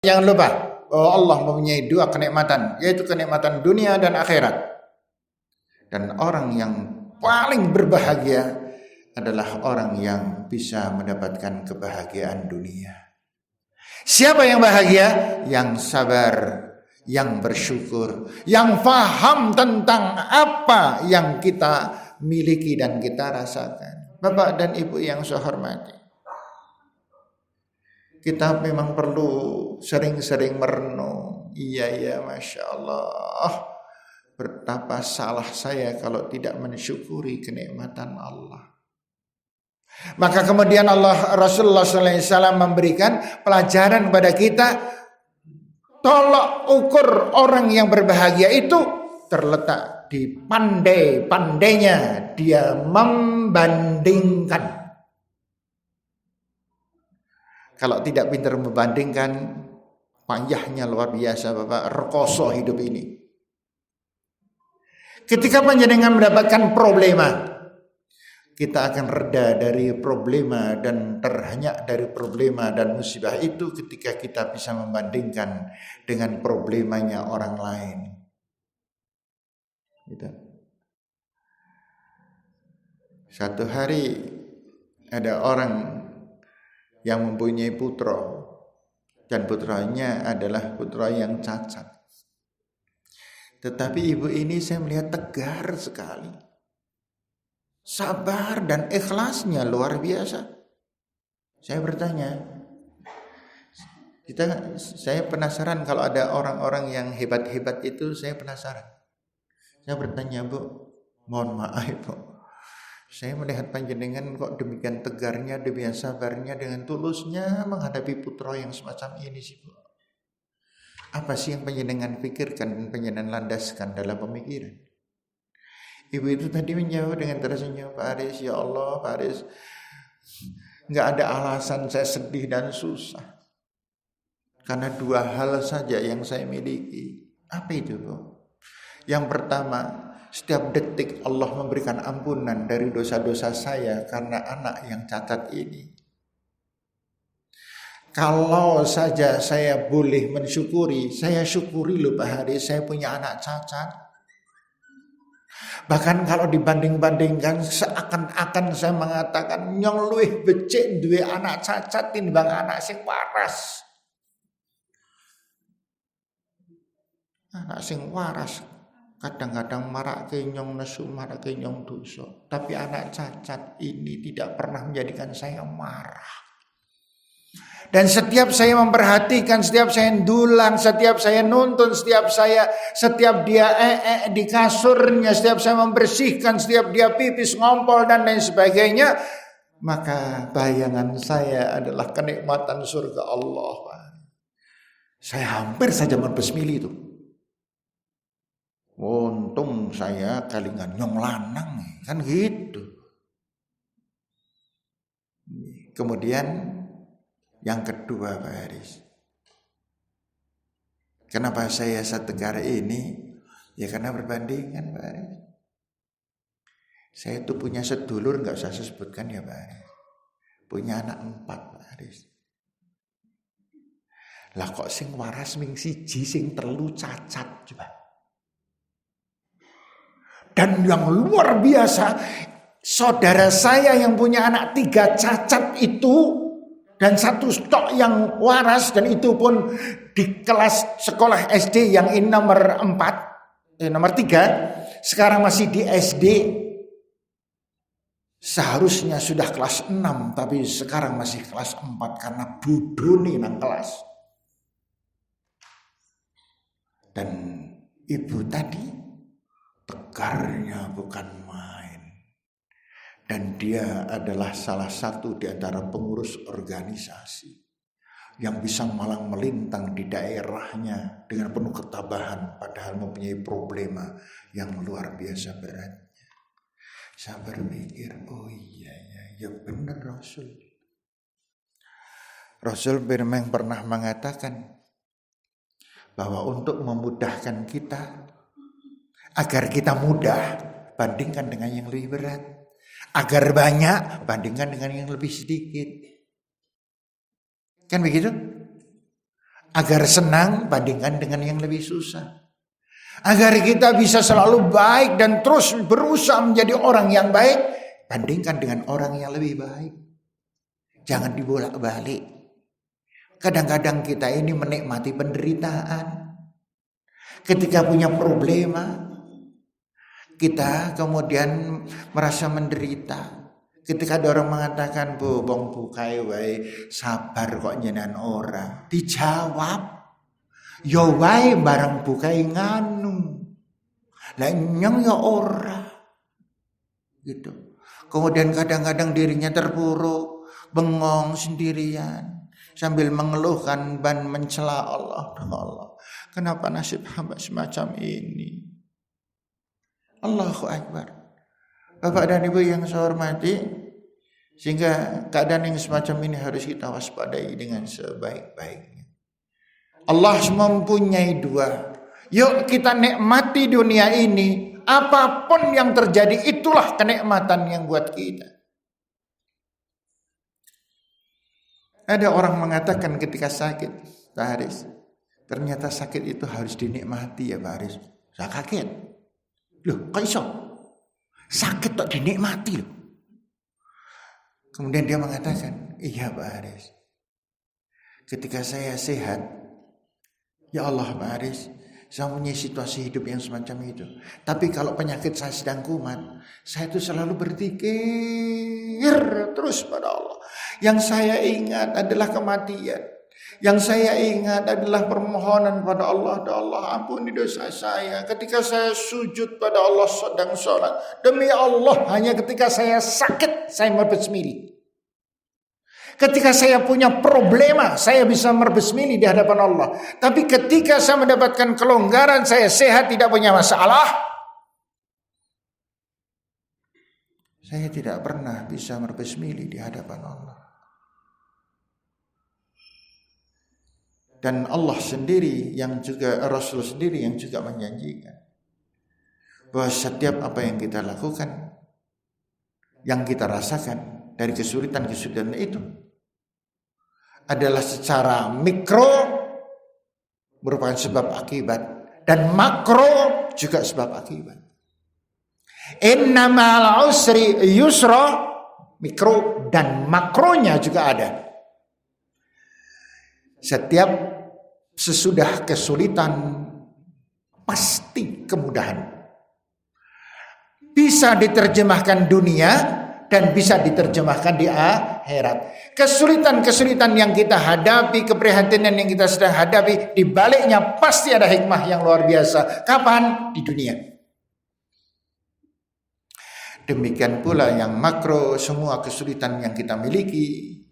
Jangan lupa bahwa Allah mempunyai dua kenikmatan, yaitu kenikmatan dunia dan akhirat. Dan orang yang paling berbahagia adalah orang yang bisa mendapatkan kebahagiaan dunia. Siapa yang bahagia? Yang sabar, yang bersyukur, yang faham tentang apa yang kita miliki dan kita rasakan. Bapak dan Ibu yang saya hormati, kita memang perlu sering-sering merenung. Iya, Masya Allah, betapa salah saya kalau tidak mensyukuri kenikmatan Allah. Maka kemudian Rasulullah SAW memberikan pelajaran kepada kita. Tolok ukur orang yang berbahagia itu terletak di pandai-pandainya dia membandingkan. Kalau tidak pintar membandingkan, payahnya luar biasa Bapak, rekoso hidup ini. Ketika panjenengan mendapatkan problema, kita akan reda dari problema dan terhanyak dari problema dan musibah itu ketika kita bisa membandingkan dengan problemanya orang lain. Gitu. Satu hari ada orang yang mempunyai putra, dan putranya adalah putra yang cacat. Tetapi ibu ini saya melihat tegar sekali, sabar dan ikhlasnya luar biasa. Saya bertanya, saya penasaran kalau ada orang-orang yang hebat-hebat itu, saya penasaran. Saya bertanya, Bu, mohon maaf Bu, saya melihat panjenengan kok demikian tegarnya, demikian sabarnya, dengan tulusnya menghadapi putra yang semacam ini sih Bu. Apa sih yang panjenengan pikirkan dan panjenengan landaskan dalam pemikiran? Ibu itu tadi menjawab dengan tersenyum, Pak Aris, ya Allah Pak Aris, gak ada alasan saya sedih dan susah. Karena dua hal saja yang saya miliki. Apa itu Bu? Yang pertama, setiap detik Allah memberikan ampunan dari dosa-dosa saya karena anak yang cacat ini. Kalau saja saya boleh mensyukuri, saya syukuri loh Pak Haris, saya punya anak cacat. Bahkan kalau dibanding-bandingkan, seakan-akan saya mengatakan nyong luwih becik duwe anak cacat timbang anak sing waras. Anak sing waras kadang-kadang marake nyong nesu, marake nyong dosa. Tapi anak cacat ini tidak pernah menjadikan saya marah. Dan setiap saya memperhatikan, setiap saya dulang, setiap saya nuntun, setiap dia di kasurnya, setiap saya membersihkan, setiap dia pipis, ngompol dan lain sebagainya, maka bayangan saya adalah kenikmatan surga Allah. Saya hampir saja berbesmili itu. Untung saya kalingan nyong lanang, kan gitu. Kemudian yang kedua Pak Haris, kenapa saya setegar ini? Ya karena perbandingan Pak Haris. Saya itu punya sedulur, gak usah saya sebutkan ya Pak Haris, punya anak 4 Pak Haris. Lah kok sing waras ming siji, sing telu cacat coba. Dan yang luar biasa, saudara saya yang punya anak 3 cacat itu, dan 1 stok yang waras, dan itu pun di kelas sekolah SD yang ini nomor 3, sekarang masih di SD. Seharusnya sudah kelas 6, tapi sekarang masih kelas 4 karena bodoni nang kelas. Dan ibu tadi tegarnya bukan main. Dan dia adalah salah satu di antara pengurus organisasi yang bisa malang melintang di daerahnya dengan penuh ketabahan, padahal mempunyai problema yang luar biasa beratnya. Saya berpikir, oh iya ya benar Rasul. Rasul memang pernah mengatakan bahwa untuk memudahkan kita, agar kita mudah, bandingkan dengan yang lebih berat. Agar banyak, bandingkan dengan yang lebih sedikit. Kan begitu? Agar senang bandingkan dengan yang lebih susah. Agar kita bisa selalu baik dan terus berusaha menjadi orang yang baik, bandingkan dengan orang yang lebih baik. Jangan dibolak-balik. Kadang-kadang kita ini menikmati penderitaan. Ketika punya problema, kita kemudian merasa menderita. Ketika ada orang mengatakan, "Bu, bong bukai wae, sabar kok nyenan ora." Dijawab, "Ya wae barang bukai nganu. Lah nyong ya ora." Gitu. Kemudian kadang-kadang dirinya terpuruk, bengong sendirian sambil mengeluhkan dan mencela Allah. Allah, kenapa nasib hamba semacam ini? Allahu Akbar. Bapak dan Ibu yang saya hormati, sehingga keadaan yang semacam ini harus kita waspadai dengan sebaik-baiknya. Allah mempunyai dua. Yuk kita nikmati dunia ini. Apapun yang terjadi, itulah kenikmatan yang buat kita. Ada orang mengatakan ketika sakit, Pak Haris, ternyata sakit itu harus dinikmati ya Pak Haris. Saya kaget. Loh, kok iso? Sakit tak dinikmati loh. Kemudian dia mengatakan, iya Pak Haris, ketika saya sehat, ya Allah Pak Haris, saya punya situasi hidup yang semacam itu. Tapi kalau penyakit saya sedang kumat, saya itu selalu berzikir terus pada Allah. Yang saya ingat adalah kematian. Yang saya ingat adalah permohonan pada Allah. Ya Allah, ampuni dosa saya. Ketika saya sujud pada Allah sedang sholat. Demi Allah, hanya ketika saya sakit, saya berbismillah. Ketika saya punya problema, saya bisa berbismillah di hadapan Allah. Tapi ketika saya mendapatkan kelonggaran, saya sehat, tidak punya masalah, saya tidak pernah bisa berbismillah di hadapan Allah. Dan Allah sendiri yang juga, Rasul sendiri yang juga menjanjikan bahwa setiap apa yang kita lakukan, yang kita rasakan dari kesulitan-kesulitan itu adalah secara mikro merupakan sebab akibat, dan makro juga sebab akibat. Inna ma'al usri yusra, mikro dan makronya juga ada. Setiap sesudah kesulitan pasti kemudahan. Bisa diterjemahkan dunia dan bisa diterjemahkan di akhirat. Kesulitan-kesulitan yang kita hadapi, keprihatinan yang kita sedang hadapi, di baliknya pasti ada hikmah yang luar biasa. Kapan? Di dunia. Demikian pula yang makro, semua kesulitan yang kita miliki,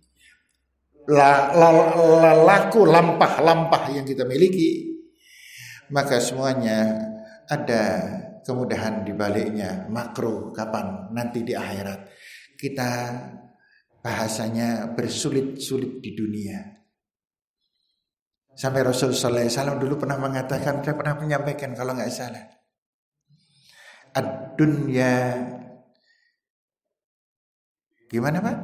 laku lampah yang kita miliki, maka semuanya ada kemudahan di baliknya. Makro kapan? Nanti di akhirat. Kita bahasanya bersulit-sulit di dunia. Sampai Rasulullah SAW dulu pernah mengatakan, saya pernah menyampaikan kalau nggak salah, ad-dunya, gimana Pak?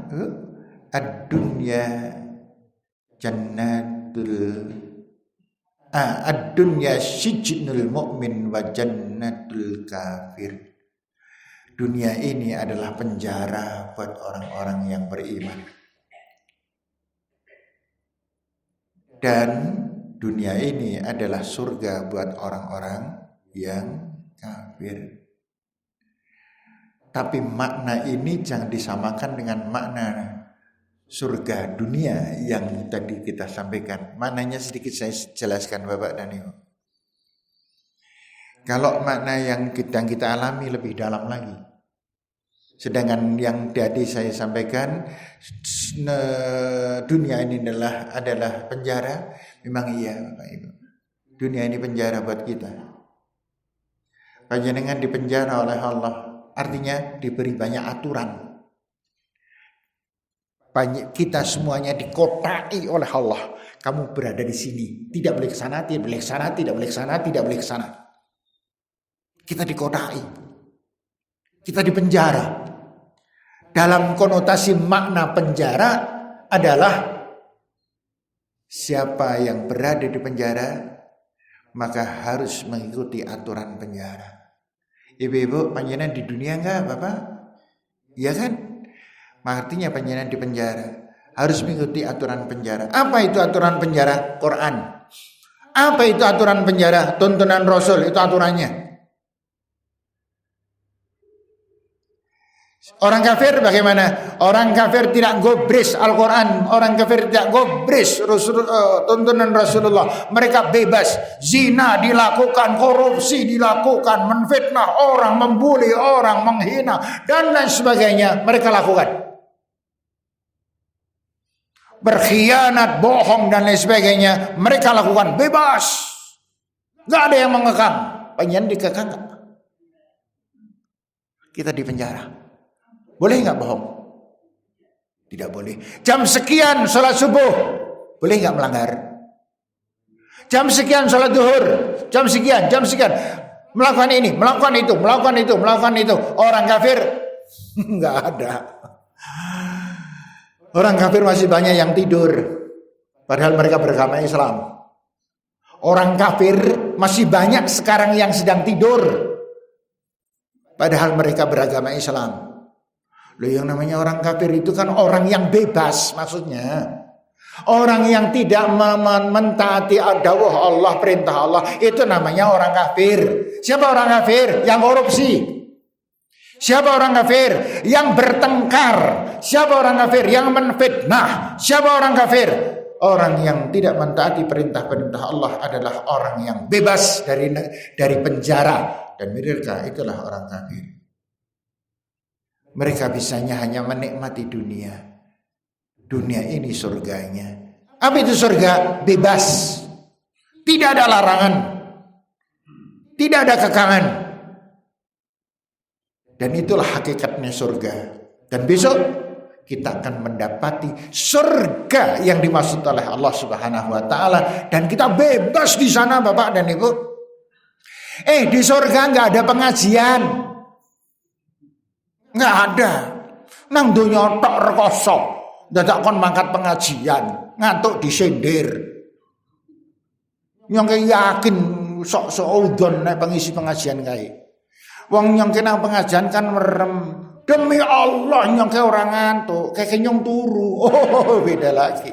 Ad-dunya jannatul ad-dunya sijnul mu'min wa jannatul kafir. Dunia ini adalah penjara buat orang-orang yang beriman, dan dunia ini adalah surga buat orang-orang yang kafir. Tapi makna ini jangan disamakan dengan makna surga dunia yang tadi kita sampaikan. Maknanya sedikit saya jelaskan Bapak dan Ibu. Kalau makna yang kita alami lebih dalam lagi. Sedangkan yang tadi saya sampaikan, dunia ini adalah penjara. Memang iya Bapak Ibu. Dunia ini penjara buat kita. Panjenengan dipenjara oleh Allah, artinya diberi banyak aturan. Kita semuanya dikotai oleh Allah. Kamu berada di sini, tidak boleh ke sana, tidak boleh ke sana, tidak boleh ke sana, tidak boleh ke sana. Kita dikotai. Kita dipenjara. Dalam konotasi makna penjara adalah siapa yang berada di penjara maka harus mengikuti aturan penjara. Ibu-ibu, panjenengan di dunia enggak, Bapak? Iya kan? Artinya panjenengan di penjara harus mengikuti aturan penjara. Apa itu aturan penjara? Quran. Apa itu aturan penjara? Tuntunan Rasul, itu aturannya. Orang kafir bagaimana? Orang kafir tidak gobris Al-Quran. Orang kafir tidak gobris tuntunan Rasulullah. Mereka bebas. Zina dilakukan, korupsi dilakukan, menfitnah orang, membuli orang, menghina, dan lain sebagainya. Mereka lakukan. Berkhianat, bohong, dan lain sebagainya. Mereka lakukan bebas. Gak ada yang mengekang. Panjenengan dikekang gak? Kita di penjara. Boleh nggak bohong? Tidak boleh. Jam sekian sholat subuh, boleh nggak melanggar? Jam sekian sholat duhur, jam sekian, melakukan ini, melakukan itu. Orang kafir nggak ada. Orang kafir masih banyak yang tidur, padahal mereka beragama Islam. Orang kafir masih banyak sekarang yang sedang tidur, padahal mereka beragama Islam. Loh, yang namanya orang kafir itu kan orang yang bebas, maksudnya. Orang yang tidak mentaati dawuh Allah, perintah Allah, itu namanya orang kafir. Siapa orang kafir? Yang korupsi. Siapa orang kafir? Yang bertengkar. Siapa orang kafir? Yang menfitnah. Siapa orang kafir? Orang yang tidak mentaati perintah-perintah Allah adalah orang yang bebas dari penjara. Dan mereka itulah orang kafir. Mereka bisanya hanya menikmati dunia. Dunia ini surganya. Apa itu surga? Bebas. Tidak ada larangan. Tidak ada kekangan. Dan itulah hakikatnya surga. Dan besok kita akan mendapati surga yang dimaksud oleh Allah Subhanahu wa taala, dan kita bebas di sana, Bapak dan Ibu. Di surga enggak ada pengajian. Nggak ada. Nang donya tok rekoso. Dadak kon mangkat pengajian, ngantuk disindir. Nyong yakin sok-sok udon nek pengisi pengajian kae. Wong nyong nang pengajian kan merem. Demi Allah nyong orang ngantuk, kayak nyong turu. Oh, beda lagi.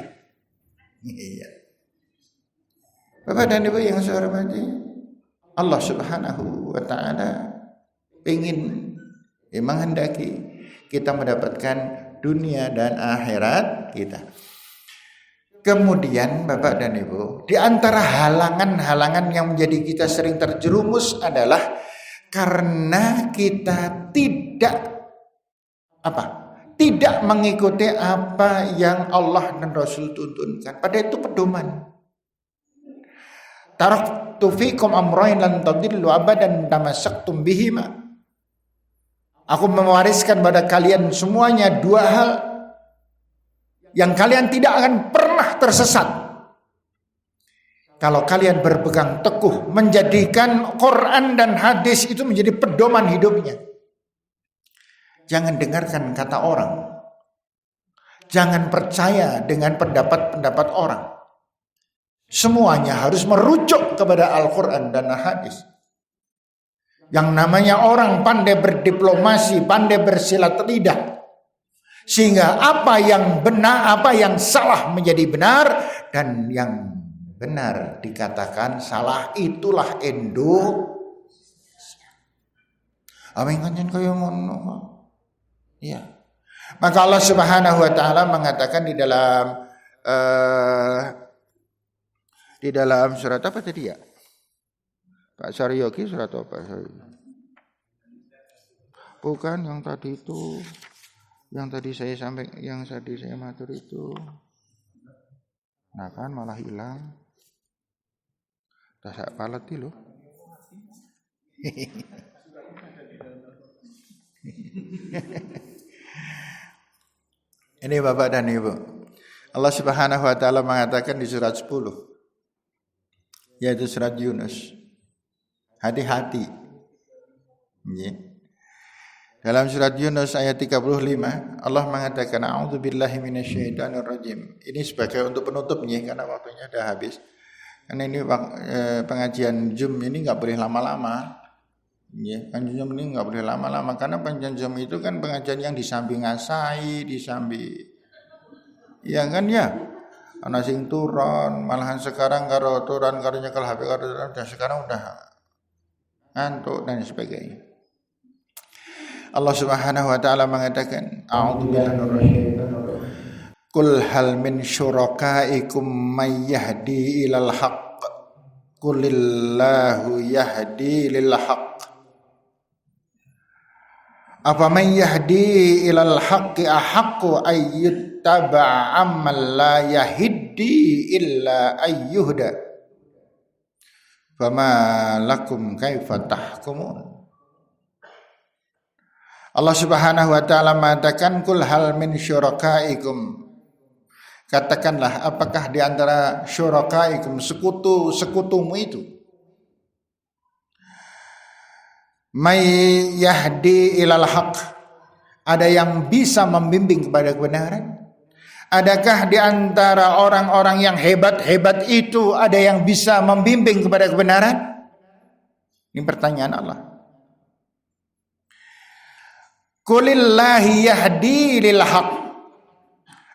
Iya. Bapak dan Ibu yang saya hormati, Allah Subhanahu wa taala ingin menghendaki kita mendapatkan dunia dan akhirat kita. Kemudian Bapak dan Ibu, di antara halangan-halangan yang menjadi kita sering terjerumus adalah karena kita tidak mengikuti apa yang Allah dan Rasul tuntunkan. Padahal itu pedoman. Taraktu fikum amrayn lan tadillu abadan tamassaktum bihima. Aku mewariskan pada kalian semuanya dua hal yang kalian tidak akan pernah tersesat kalau kalian berpegang teguh menjadikan Quran dan hadis itu menjadi pedoman hidupnya. Jangan dengarkan kata orang. Jangan percaya dengan pendapat-pendapat orang. Semuanya harus merujuk kepada Al-Quran dan hadis. Yang namanya orang pandai berdiplomasi, pandai bersilat lidah. Sehingga apa yang benar, apa yang salah menjadi benar, dan yang benar dikatakan salah, itulah Indonesia. Amin kanjen kaya ngono. Ya. Maka Allah Subhanahu wa taala mengatakan di dalam surat apa tadi ya? Pak Saryoki surat apa? Bukan yang tadi itu, yang tadi saya matur itu. Nah kan malah hilang. Tasak paleti loh. Ini Bapak dan Ibu, Allah Subhanahu wa taala mengatakan di surat 10, yaitu surat Yunus. Hati-hati. Dalam surat Yunus ayat 35 Allah mengatakan a'udzubillahi minasyaitonirrajim. Ini sebagai untuk penutupnya karena waktunya sudah habis. Karena ini pengajian Zoom ini enggak boleh lama-lama. Ya, pengajian Zoom ini enggak boleh lama-lama karena pengajian Zoom itu kan pengajian yang disambi ngasai, disambi ya kan ya. Ana sing turun, malahan sekarang karo turun karo nyekel HP karo turun, sekarang udah ngantuk dan sebagainya. Allah Subhanahu wa taala mengatakan, Qul hal min syurakaikum may yahdi ilal haqq Qulillahu yahdi lil haqq Apa man yahdi ilal haqqi ahaqqu ayyuttaba'a amman la yahdi illa ayyuhda Fama lakum kaifa tahkumun Allah Subhanahu wa taala mengatakan kul hal min syurakaikum. Katakanlah apakah di antara syurakaikum sekutumu itu may yahdi ilal haq, ada yang bisa membimbing kepada kebenaran? Adakah di antara orang-orang yang hebat-hebat itu ada yang bisa membimbing kepada kebenaran? Ini pertanyaan Allah. Qulillahi yahdi lil haq.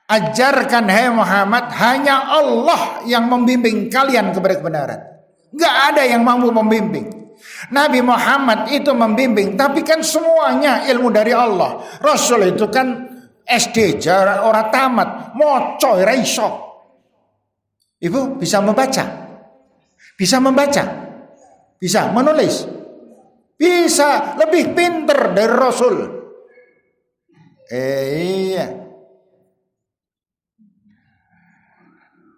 Ajarkan hai Muhammad, hanya Allah yang membimbing kalian kepada kebenaran. Enggak ada yang mampu membimbing. Nabi Muhammad itu membimbing, tapi kan semuanya ilmu dari Allah. Rasul itu kan SD jarak orang tamat, moco ora iso. Ibu bisa membaca? Bisa membaca? Bisa menulis? Bisa, lebih pintar dari Rasul. Iya.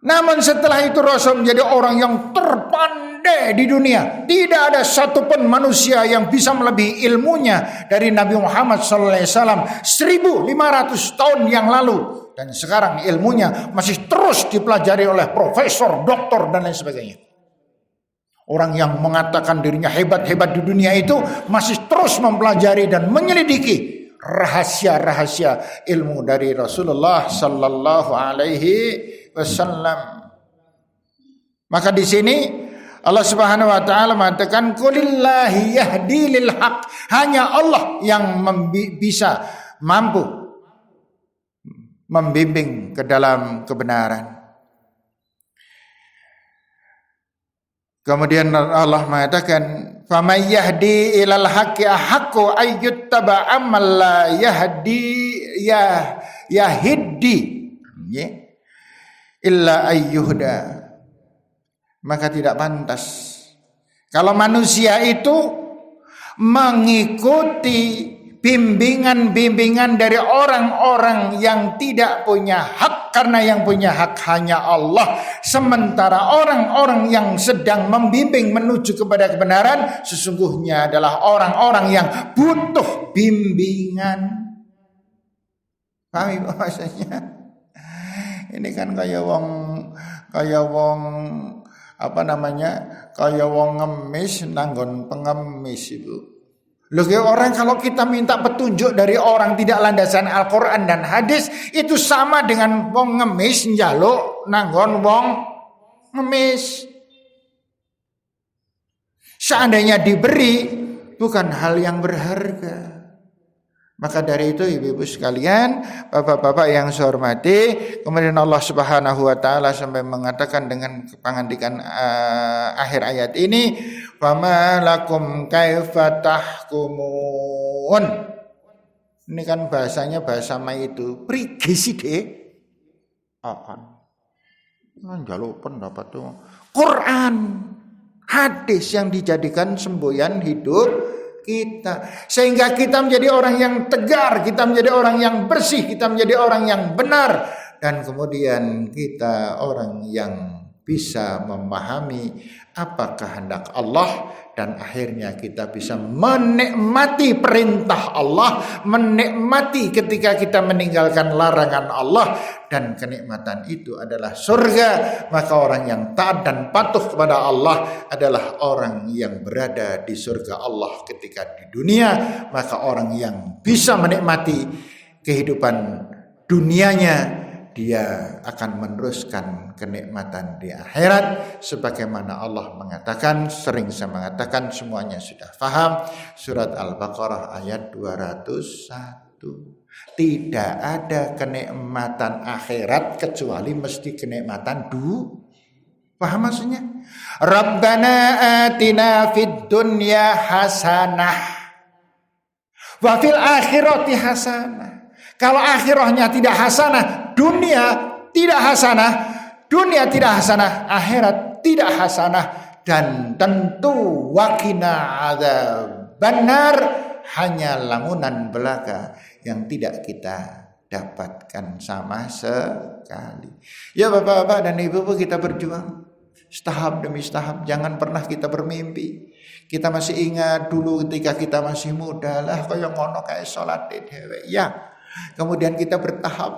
Namun setelah itu Rasul menjadi orang yang terpandai di dunia. Tidak ada satupun manusia yang bisa melebihi ilmunya dari Nabi Muhammad SAW 1500 tahun yang lalu. Dan sekarang ilmunya masih terus dipelajari oleh profesor, doktor dan lain sebagainya. Orang yang mengatakan dirinya hebat-hebat di dunia itu masih terus mempelajari dan menyelidiki rahasia-rahasia ilmu dari Rasulullah sallallahu alaihi wasallam. Maka di sini Allah Subhanahu wa taala mengatakan qulillahi yahdi lil haq, hanya Allah yang bisa mampu membimbing ke dalam kebenaran. Kemudian Allah mengatakan faman yahdi ilal haqqi ahaqqu ayyuttaba amman la yahdi yahdi illa ayyuhda. Maka tidak pantas kalau manusia itu mengikuti bimbingan-bimbingan dari orang-orang yang tidak punya hak, karena yang punya hak hanya Allah. Sementara orang-orang yang sedang membimbing menuju kepada kebenaran sesungguhnya adalah orang-orang yang butuh bimbingan. Paham maksudnya? Ini kan kayak wong apa namanya? Kayak wong ngemis nanggon pengemis itu. Loh, orang kalau kita minta petunjuk dari orang tidak landasan Al-Quran dan hadis, itu sama dengan wong ngemis njaluk nanggon wong ngemis. Seandainya diberi, bukan hal yang berharga. Maka dari itu ibu-ibu sekalian, bapak-bapak yang saya hormati, kemudian Allah Subhanahu wa taala sampai mengatakan dengan pengandikan akhir ayat ini, "Fama lakum kaifa tahkumun." Ini kan bahasanya bahasa itu. Prigiside. Njaluk pendapat itu. Quran, hadis yang dijadikan semboyan hidup kita, sehingga kita menjadi orang yang tegar, kita menjadi orang yang bersih, kita menjadi orang yang benar, dan kemudian kita orang yang bisa memahami apa kehendak Allah dan akhirnya kita bisa menikmati perintah Allah, menikmati ketika kita meninggalkan larangan Allah, dan kenikmatan itu adalah surga. Maka orang yang taat dan patuh kepada Allah adalah orang yang berada di surga Allah ketika di dunia. Maka orang yang bisa menikmati kehidupan dunianya, dia akan meneruskan kenikmatan di akhirat. Sebagaimana Allah mengatakan, sering saya mengatakan, semuanya sudah paham. Surat Al-Baqarah ayat 201. Tidak ada kenikmatan akhirat kecuali mesti kenikmatan paham maksudnya? Rabbana atina fid dunya hasanah wa fil akhirati hasanah. Kalau akhirahnya tidak hasanah, dunia tidak hasanah, dunia tidak hasanah, akhirat tidak hasanah, dan tentu wakina adzabannar, hanya lamunan belaka yang tidak kita dapatkan sama sekali. Ya Bapak-bapak dan Ibu-ibu, kita berjuang setahap demi setahap. Jangan pernah kita bermimpi. Kita masih ingat dulu ketika kita masih muda lah, kaya ngono kayak sholat dhewe. Ya. Kemudian kita bertahap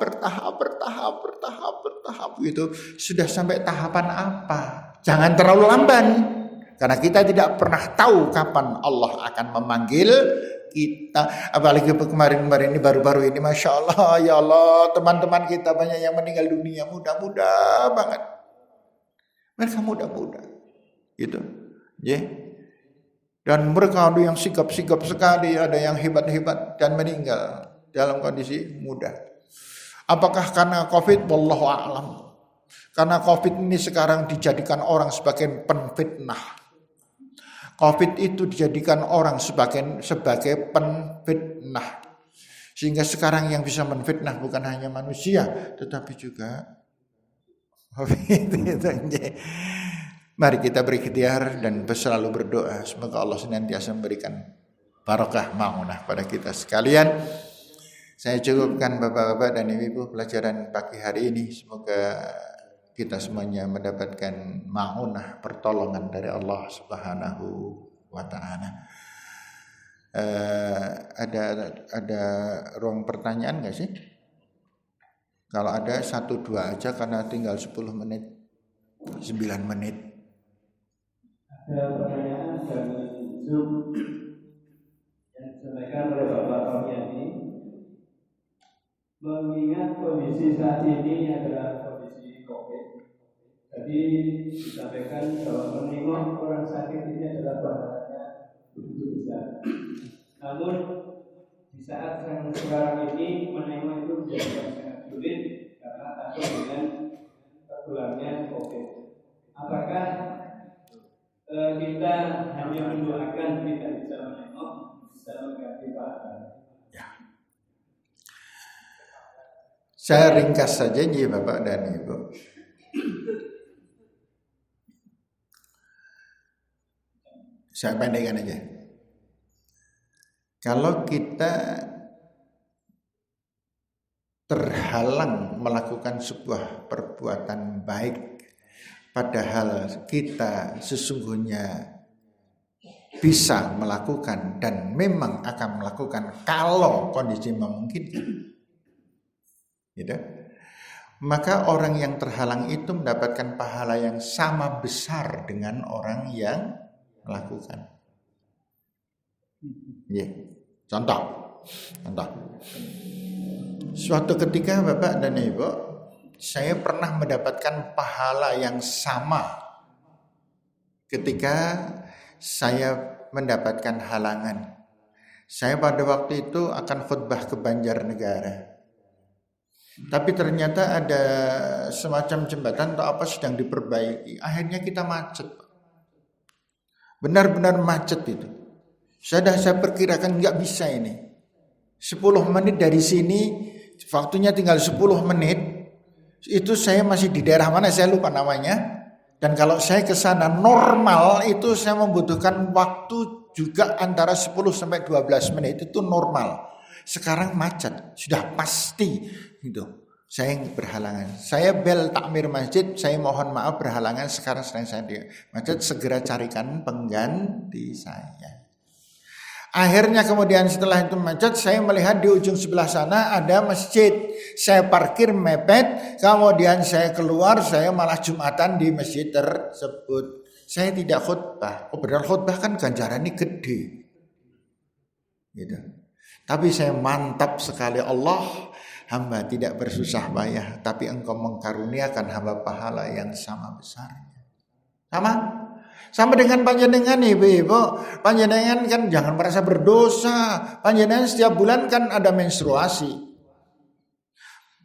gitu. Sudah sampai tahapan apa? Jangan terlalu lamban. Karena kita tidak pernah tahu kapan Allah akan memanggil kita. Apalagi kemarin-kemarin ini, baru-baru ini, Masya Allah, ya Allah, teman-teman kita banyak yang meninggal dunia muda-muda banget. Mereka muda-muda gitu. Yeah. Dan mereka ada yang sigap-sigap sekali, ada yang hebat-hebat dan meninggal dalam kondisi muda. Apakah karena COVID? Wallahu a'lam. Karena COVID ini sekarang dijadikan orang sebagai penfitnah. COVID itu dijadikan orang sebagai penfitnah. Sehingga sekarang yang bisa menfitnah bukan hanya manusia, tetapi juga COVID. Mari kita berikhtiar dan selalu berdoa. Semoga Allah senantiasa memberikan barokah ma'unah pada kita sekalian. Saya cukupkan Bapak-bapak dan Ibu-ibu pelajaran pagi hari ini. Semoga kita semuanya mendapatkan ma'unah, pertolongan dari Allah Subhanahu wa ta'ala. Ada ruang pertanyaan enggak sih? Kalau ada 1-2 aja karena tinggal 10 menit, 9 menit. Ada pertanyaan dari Zoom yang disampaikan oleh Bapak Romiani. Mengingat kondisi saat ini adalah kondisi COVID, jadi disampaikan bahwa menengok orang sakit ini adalah pahalanya begitu besar. Namun di saat yang sekarang ini menengok itu menjadi sangat sulit karena takut dengan tertularnya COVID. Apakah kita hanya mendoakan tidak bisa menengok, bisa mengganti pahala? Saya ringkas saja ya Bapak dan Ibu. Saya pendekkan aja. Kalau kita terhalang melakukan sebuah perbuatan baik, padahal kita sesungguhnya bisa melakukan dan memang akan melakukan kalau kondisi memungkinkan, gitu. Maka orang yang terhalang itu mendapatkan pahala yang sama besar dengan orang yang melakukan. Contoh. Suatu ketika Bapak dan Ibu, saya pernah mendapatkan pahala yang sama ketika saya mendapatkan halangan. Saya pada waktu itu akan khutbah ke Banjarnegara. Tapi ternyata ada semacam jembatan atau apa sedang diperbaiki. Akhirnya kita macet. Benar-benar macet itu. Saya perkirakan nggak bisa ini. 10 menit dari sini, waktunya tinggal 10 menit. Itu saya masih di daerah mana saya lupa namanya. Dan kalau saya ke sana normal itu saya membutuhkan waktu juga antara 10 sampai 12 menit, itu normal. Sekarang macet, sudah pasti gitu. Saya berhalangan. Saya bel takmir masjid, saya mohon maaf berhalangan sekarang sedang saya di masjid, segera carikan pengganti saya. Akhirnya kemudian setelah itu macet, saya melihat di ujung sebelah sana ada masjid. Saya parkir mepet, kemudian saya keluar, saya malah Jumatan di masjid tersebut. Saya tidak khutbah. Oh, padahal khutbah kan ganjarannya gede. Gitu. Tapi saya mantap sekali, Allah, hamba tidak bersusah payah, tapi engkau mengkaruniakan hamba pahala yang sama besarnya. Sama dengan panjenengan ibu-ibu. Panjenengan kan jangan merasa berdosa. Panjenengan setiap bulan kan ada menstruasi.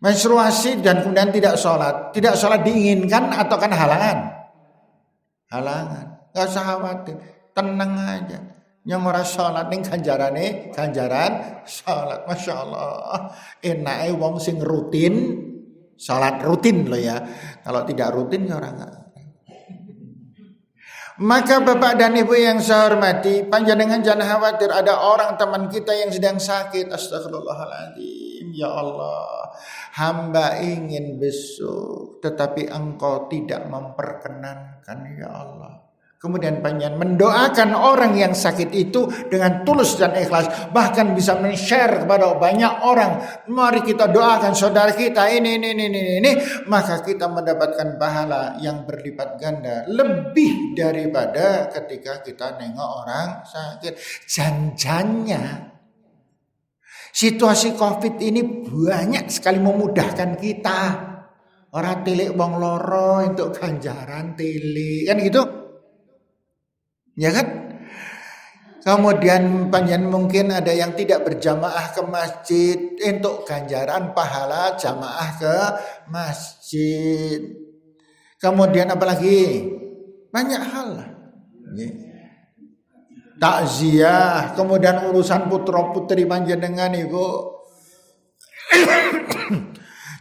Menstruasi dan kemudian tidak sholat. Tidak sholat diinginkan atau kan halangan? Halangan. Gak usah khawatir. Tenang aja. Yang ora sholat ning ganjaran sholat. Masya Allah. Enake wong sing rutin sholat rutin loh ya. Kalau tidak rutin ya orang nggak. Maka Bapak dan Ibu yang saya hormati, panjenengan jangan khawatir ada orang teman kita yang sedang sakit. Astagfirullahaladzim. Ya Allah, hamba ingin besok, tetapi engkau tidak memperkenankan ya Allah. Kemudian panjenengan mendoakan orang yang sakit itu dengan tulus dan ikhlas. Bahkan bisa men-share kepada banyak orang. Mari kita doakan saudara kita ini. Maka kita mendapatkan pahala yang berlipat ganda. Lebih daripada ketika kita nengok orang sakit. Janjannya situasi COVID ini banyak sekali memudahkan kita. Orang tilik wong loro untuk ganjaran tilik. Kan gitu? Ya kan? Kemudian panjenengan mungkin ada yang tidak berjamaah ke masjid untuk ganjaran pahala jamaah ke masjid. Kemudian apalagi? Banyak hal. Takziah, kemudian urusan putra putri panjenengan Ibu.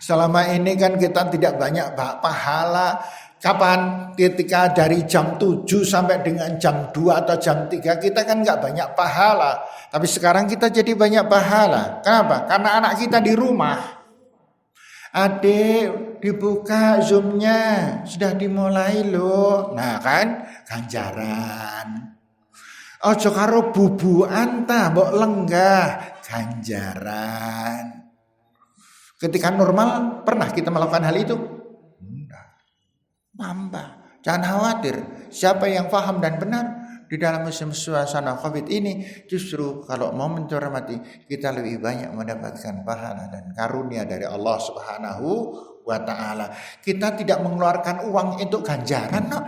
Selama ini kan kita tidak banyak pahala. Kapan? Ketika dari jam 7 sampai dengan jam 2 atau jam 3 kita kan gak banyak pahala. Tapi sekarang kita jadi banyak pahala. Kenapa? Karena anak kita di rumah. Adik dibuka Zoom-nya, sudah dimulai loh. Nah kan ganjaran. Ojo karo bubuan ta mbok lenggah, ganjaran. Ketika normal pernah kita melakukan hal itu? Tambah. Jangan khawatir. Siapa yang paham dan benar di dalam musim suasana COVID ini, justru kalau mau mencermati, kita lebih banyak mendapatkan pahala dan karunia dari Allah Subhanahu wa Ta'ala. Kita tidak mengeluarkan uang untuk ganjaran, no.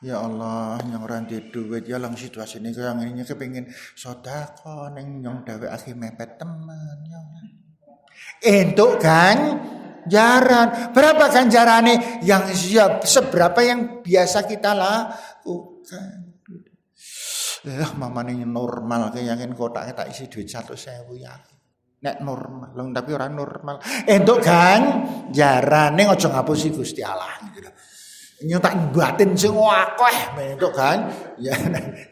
Ya Allah, yang orang di duit ya lang situasi ini yang ini kepengin sedekah ning nyong dawek akeh mepet teman ya. Entuk ganjaran. Berapa ganjarannya? Yang siap seberapa yang biasa kita lakukan. Mamane normal kayaknya kotak tak isi duit 100.000 ya. Nek normal, lho tapi orang normal. Entuk ganjaran ning aja ngapusi Gusti Allah gitu. Nyotak batin sing akeh entuk kan. Ya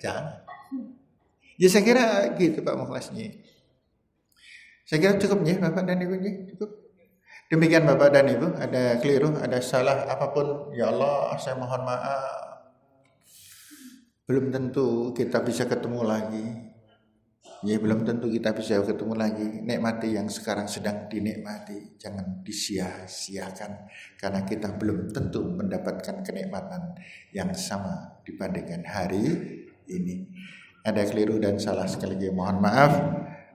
jangan. Ya saya kira gitu Pak Mukhlasnya. Saya kira cukup ya Bapak dan Ibu ya, cukup. Demikian Bapak dan Ibu, ada keliru, ada salah apapun, ya Allah saya mohon maaf. Belum tentu kita bisa ketemu lagi. Ya belum tentu kita bisa ketemu lagi. Nikmati yang sekarang sedang dinikmati, jangan disia-siakan karena kita belum tentu mendapatkan kenikmatan yang sama dibandingkan hari ini. Ada keliru dan salah sekali lagi mohon maaf.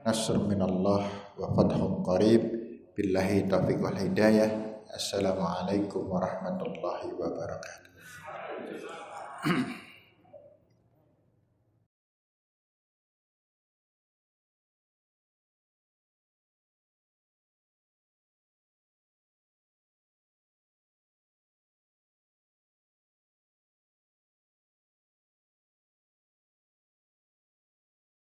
Nasr minallah wa fathun qarib. Billahi taufiq wal hidayah. Assalamualaikum warahmatullahi wabarakatuh.